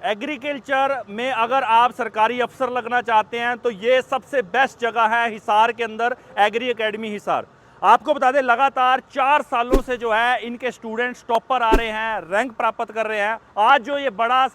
Agriculture में अगर आप सरकारी अफसर लगना चाहते हैं तो ये सबसे बेस्ट जगह है हिसार के अंदर, एग्री एकेडमी हिसार। आपको बता दें लगातार 4 सालों से जो है इनके स्टूडेंट्स टॉपर आ रहे हैं, रैंक प्राप्त कर रहे हैं। आज जो ये बड़ा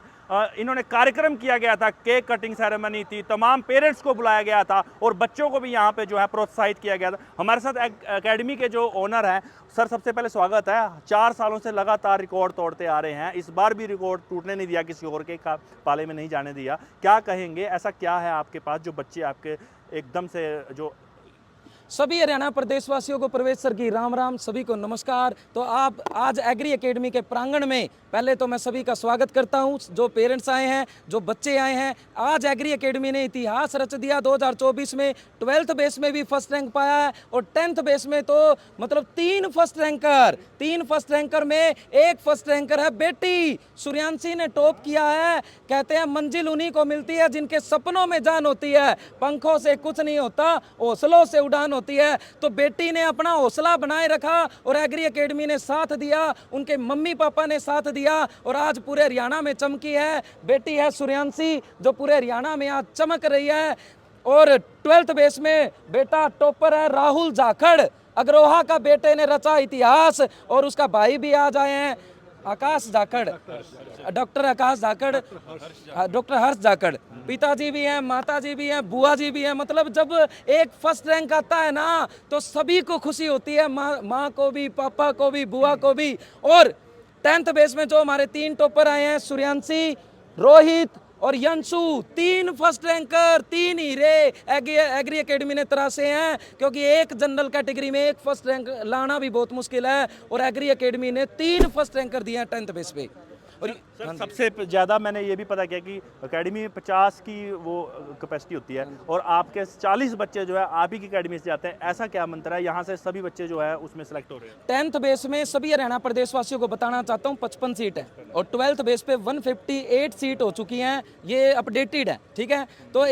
इन्होंने कार्यक्रम किया गया था, केक कटिंग सेरेमनी थी, तमाम पेरेंट्स को बुलाया गया था और बच्चों को भी यहाँ पे जो है प्रोत्साहित किया गया था। हमारे साथ एकेडमी के जो ओनर हैं, सर सबसे पहले स्वागत है। 4 सालों से लगातार रिकॉर्ड तोड़ते आ रहे हैं, इस बार भी रिकॉर्ड टूटने नहीं दिया, किसी और के पाले में नहीं जाने दिया। क्या कहेंगे, ऐसा क्या है आपके पास जो बच्चे आपके एकदम से जो सभी हरियाणा प्रदेशवासियों को प्रवेश सर की राम राम, सभी को नमस्कार। तो आप आज एग्री एकेडमी के प्रांगण में पहले तो मैं सभी का स्वागत करता हूं, जो पेरेंट्स आए हैं, जो बच्चे आए हैं। आज एग्री एकेडमी ने इतिहास रच दिया। 2024 में 12th बेस में भी फर्स्ट रैंक पाया है और 10th बेस में तो मतलब 3 फर्स्ट रैंकर में एक फर्स्ट रैंकर है बेटी सूर्यांशी ने टॉप किया है। कहते हैं मंजिल उन्हीं को मिलती है जिनके सपनों में जान होती है, पंखों से कुछ नहीं होता, हौसलों से उड़ान होती है। तो बेटी ने अपना हौसला बनाए रखा और एग्री एकेडमी ने साथ दिया, उनके मम्मी पापा ने साथ दिया और आज पूरे हरियाणा में चमकी है। बेटी है सूर्यांशी जो पूरे हरियाणा में आज चमक रही है। और 12th बेस में बेटा टॉपर है राहुल जाखड़, अग्रोहा का बेटे ने रचा इतिहास। और उसका भाई भी आज आए हैं, आकाश जाखड़, डॉक्टर आकाश जाखड़, डॉक्टर हर्ष जाखड़। पिताजी भी हैं, माताजी भी हैं, बुआ जी भी हैं। मतलब जब एक फर्स्ट रैंक आता है ना तो सभी को खुशी होती है, माँ को भी, पापा को भी, बुआ को भी। और 10th बेस में जो हमारे 3 टॉपर आए हैं, सूर्यांशी, रोहित और यंशु, 3 फर्स्ट रैंकर, 3 हीरे एग्री एकेडमी ने तराशे हैं। क्योंकि एक जनरल कैटेगरी में एक फर्स्ट रैंक लाना भी बहुत मुश्किल है और एग्री एकेडमी ने 3 फर्स्ट रैंकर दिए हैं 10th बेस पे। और सर सबसे ज़्यादा मैंने ये भी पता किया कि एकेडमी में 50 की वो कैपेसिटी होती है और आपके 40 बच्चे जो है आप ही की एकेडमी से जाते हैं। ऐसा क्या मंत्र है, यहाँ से सभी बच्चे जो है उसमें सेलेक्ट हो रहे हैं? 10th बेस में सभी हरियाणा प्रदेशवासियों को बताना चाहता हूँ 55 सीट है और 12th बेस पे 158 सीट हो चुकी हैं, ये अपडेटेड है, ठीक है। तो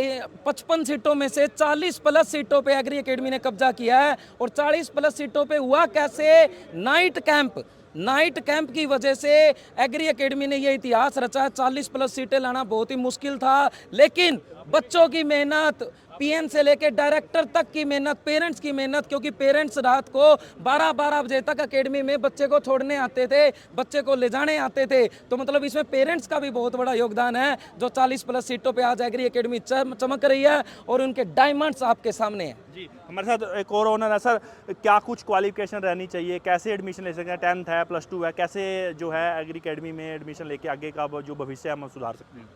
55 सीटों में से 40 प्लस सीटों पे एग्री एकेडमी ने कब्जा किया है। और 40 प्लस सीटों पे हुआ कैसे? नाइट कैंप की वजह से एग्री एकेडमी ने ये इतिहास रचा है। 40 प्लस सीटें लाना बहुत ही मुश्किल था, लेकिन बच्चों की मेहनत, पीएन से लेके डायरेक्टर तक की मेहनत, पेरेंट्स की मेहनत, क्योंकि पेरेंट्स रात को 12-12 बजे तक एकेडमी में बच्चे को छोड़ने आते थे, बच्चे को ले जाने आते थे। तो मतलब इसमें पेरेंट्स का भी बहुत बड़ा योगदान है। जो 40 प्लस सीटों पे आज एग्री एकेडमी चमक रही है और उनके डायमंड्स आपके सामने हैं। जी, हमारे साथ एक और ओनर है। सर क्या कुछ क्वालिफिकेशन रहनी चाहिए, कैसे एडमिशन ले सकते हैं? 10th है, +2 है, कैसे जो है एग्री एकेडमी में एडमिशन लेके आगे का जो भविष्य है हम सुधार सकते हैं?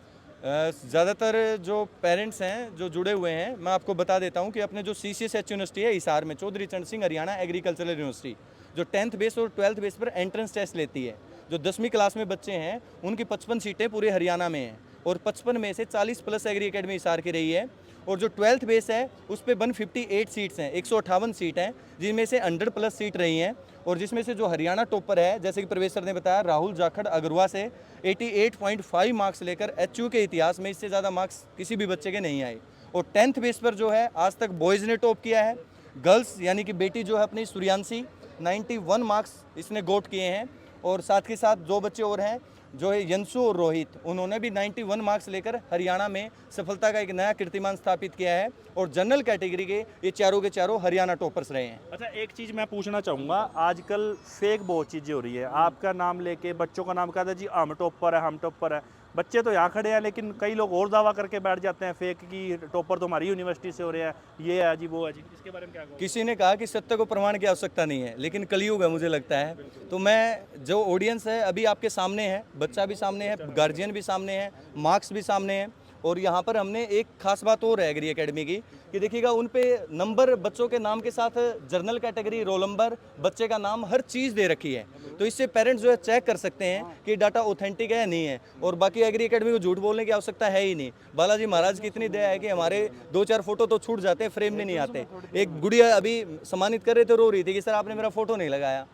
ज़्यादातर जो पेरेंट्स हैं जो जुड़े हुए हैं, मैं आपको बता देता हूं कि अपने जो CCSH यूनिवर्सिटी है हिसार में, चौधरी चरण सिंह हरियाणा एग्रीकल्चरल यूनिवर्सिटी, जो 10th बेस और 12th बेस पर एंट्रेंस टेस्ट लेती है। जो 10वीं क्लास में बच्चे हैं उनकी 55 सीटें पूरे हरियाणा में हैं और 55 में से 40 प्लस एग्री एकेडमी हिसार की रही है। और जो 12th बेस है उस पर 158 सीट्स हैं, 158 सीट हैं, जिनमें से 100 प्लस सीट रही हैं। और जिसमें से जो हरियाणा टॉपर है, जैसे कि प्रवेश सर ने बताया, राहुल जाखड़ अग्रवा से 88.5 मार्क्स लेकर HU के इतिहास में इससे ज़्यादा मार्क्स किसी भी बच्चे के नहीं आए। और 10th बेस पर जो है आज तक बॉयज़ ने टॉप किया है। गर्ल्स यानी कि बेटी जो है अपनी सूर्यांशी, 91 मार्क्स इसने गोट किए हैं। और साथ के साथ 2 बच्चे और हैं जो है यंशु और रोहित, उन्होंने भी 91 मार्क्स लेकर हरियाणा में सफलता का एक नया कीर्तिमान स्थापित किया है। और जनरल कैटेगरी के ये चारों के चारों हरियाणा टॉपर्स रहे हैं। अच्छा, एक चीज़ मैं पूछना चाहूँगा, आजकल फेक बहुत चीज़ें हो रही है। आपका नाम लेके बच्चों का नाम कहता है जी हम टॉपर है, हम टॉपर है। बच्चे तो यहाँ खड़े हैं लेकिन कई लोग और दावा करके बैठ जाते हैं फेक की टॉपर तो हमारी यूनिवर्सिटी से हो रहे हैं, ये है जी, वो है जी। इसके बारे में क्या कहोगे? किसी ने कहा कि सत्य को प्रमाण की आवश्यकता नहीं है, लेकिन कलयुग है मुझे लगता है। तो मैं जो ऑडियंस है अभी आपके सामने है, बच्चा भी सामने है, गार्जियन भी सामने है, मार्क्स भी सामने हैं। और यहाँ पर हमने एक खास बात और है एग्री एकेडमी की कि देखिएगा उन पे नंबर बच्चों के नाम के साथ जर्नल कैटेगरी, रोल नंबर, बच्चे का नाम, हर चीज़ दे रखी है। तो इससे पेरेंट्स जो है चेक कर सकते हैं कि डाटा ऑथेंटिक है या नहीं है। और बाकी एग्री एकेडमी को झूठ बोलने की आवश्यकता है ही नहीं। बालाजी महाराज की इतनी दया है कि हमारे 2-4 फोटो तो छूट जाते हैं, फ्रेम में नहीं आते। एक गुड़िया अभी सम्मानित कर रहे थे, रो रही थी कि सर आपने मेरा फोटो नहीं लगाया।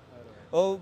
और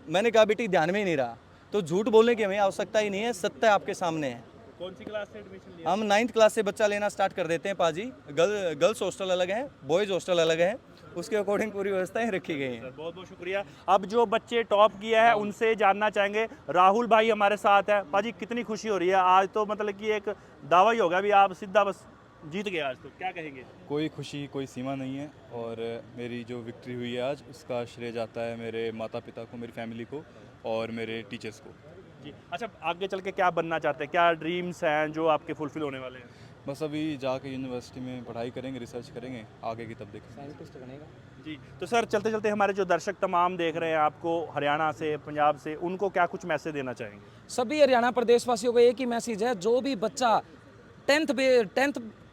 मैंने कहा बेटी ध्यान में ही नहीं रहा। तो झूठ बोलने की हमें आवश्यकता ही नहीं है, सत्य आपके सामने है। कौन सी क्लास से एडमिशन लिया? हम 9th क्लास से बच्चा लेना स्टार्ट कर देते हैं पाजी। गर्ल्स हॉस्टल अलग है, बॉयज़ हॉस्टल अलग है, उसके अकॉर्डिंग पूरी व्यवस्थाएं रखी गई हैं। बहुत बहुत शुक्रिया। अब जो बच्चे टॉप किया है उनसे जानना चाहेंगे। राहुल भाई हमारे साथ है। पाजी कितनी खुशी हो रही है आज, तो मतलब कि एक दावा ही होगा भी आप सीधा बस जीत गए आज, तो क्या कहेंगे? कोई खुशी कोई सीमा नहीं है, और मेरी जो विक्ट्री हुई है आज उसका श्रेय जाता है मेरे माता पिता को, मेरी फैमिली को और मेरे टीचर्स को। जी अच्छा, आगे चल के क्या बनना चाहते हैं, क्या ड्रीम्स हैं जो आपके फुलफिल होने वाले हैं? बस अभी जाके यूनिवर्सिटी में पढ़ाई करेंगे, रिसर्च करेंगे, आगे की तब देखेंगे। साइंटिस्ट बनेगा। जी तो सर, चलते चलते हमारे जो दर्शक तमाम देख रहे हैं आपको हरियाणा से, पंजाब से, उनको क्या कुछ मैसेज देना चाहेंगे? सभी हरियाणा प्रदेश वासियों को एक ही मैसेज है, जो भी बच्चा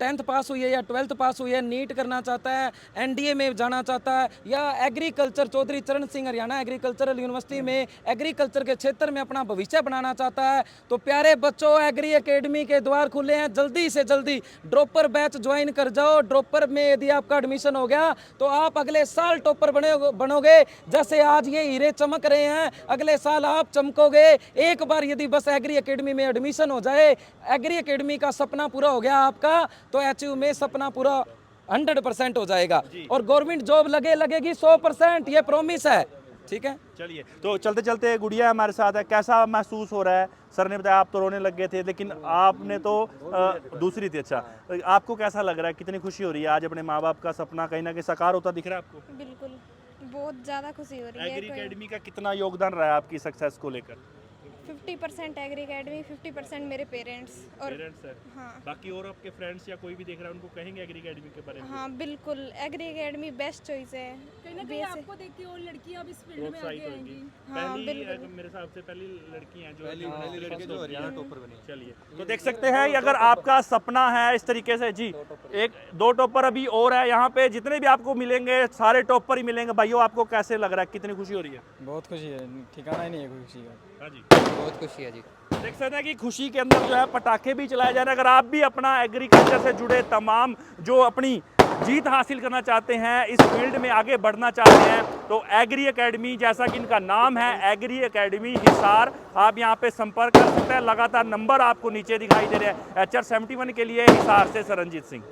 टेंथ पास हुई है या 12th पास हुई है, नीट करना चाहता है, एनडीए में जाना चाहता है, या एग्रीकल्चर चौधरी चरण सिंह हरियाणा एग्रीकल्चरल यूनिवर्सिटी में एग्रीकल्चर के क्षेत्र में अपना भविष्य बनाना चाहता है, तो प्यारे बच्चों, एग्री एकेडमी के द्वार खुले हैं। जल्दी से जल्दी ड्रॉपर बैच ज्वाइन कर जाओ। ड्रॉपर में यदि आपका एडमिशन हो गया तो आप अगले साल टॉपर बनोगे। जैसे आज ये हीरे चमक रहे हैं, अगले साल आप चमकोगे। एक बार यदि बस एग्री एकेडमी में एडमिशन हो जाए, एग्री एकेडमी का सपना पूरा हो गया आपका, तो एचयू में सपना पूरा 100% हो जाएगा, और गवर्नमेंट जॉब लगेगी 100%, ये प्रॉमिस है। ठीक है, चलिए, तो चलते चलते गुड़िया हमारे साथ है। कैसा महसूस हो रहा है? सर ने बताया आप तो रोने लग गए थे, लेकिन आपने तो दूसरी थी। अच्छा, आपको कैसा लग रहा है, कितनी खुशी हो रही है आज अपने माँ बाप का सपना कहीं ना कहीं साकार होता दिख रहा है आपको? बिल्कुल, बहुत ज़्यादा खुशी हो रही है। एग्री एकेडमी का कितना योगदान रहा है आपकी सक्सेस को लेकर? 50% एग्री एकेडमी, 50% मेरे पेरेंट्स और पेरेंट्स है। हाँ बाकी और आपके फ्रेंड्स या कोई भी देख रहा है उनको कहेंगे एग्री एकेडमी के बारे में? हाँ बिल्कुल, एग्री एकेडमी बेस्ट चॉइस है। कहीं ना कहीं आपको देख के और लड़कियां अब इस फील्ड में प्रोत्साहित आगे होगी। आएंगी। हाँ, पहली बिल्कुल। मेरे हिसाब से पहली लड़की हैं जो पहली लड़की जो हरियाणा टॉपर बनी। चलिए, तो देख सकते हैं अगर आपका सपना है इस तरीके से। जी, एक दो टॉपर अभी और है यहाँ पे, जितने भी आपको मिलेंगे सारे टॉपर ही मिलेंगे। भाइयों, आपको कैसे लग रहा है, कितनी खुशी हो रही है? बहुत खुशी है, ठिकाना ही नहीं है खुशी का। हाँ जी, बहुत खुशी है जी। देख सकते हैं कि खुशी के अंदर जो है पटाखे भी चलाए जा रहे हैं। अगर आप भी अपना एग्रीकल्चर से जुड़े तमाम जो अपनी जीत हासिल करना चाहते हैं, इस फील्ड में आगे बढ़ना चाहते हैं, तो एग्री एकेडमी, जैसा कि इनका नाम है एग्री एकेडमी हिसार, आप यहां पे संपर्क कर सकते हैं। लगातार नंबर आपको नीचे दिखाई दे रहे हैं। HR 71 के लिए हिसार से सरनजीत सिंह।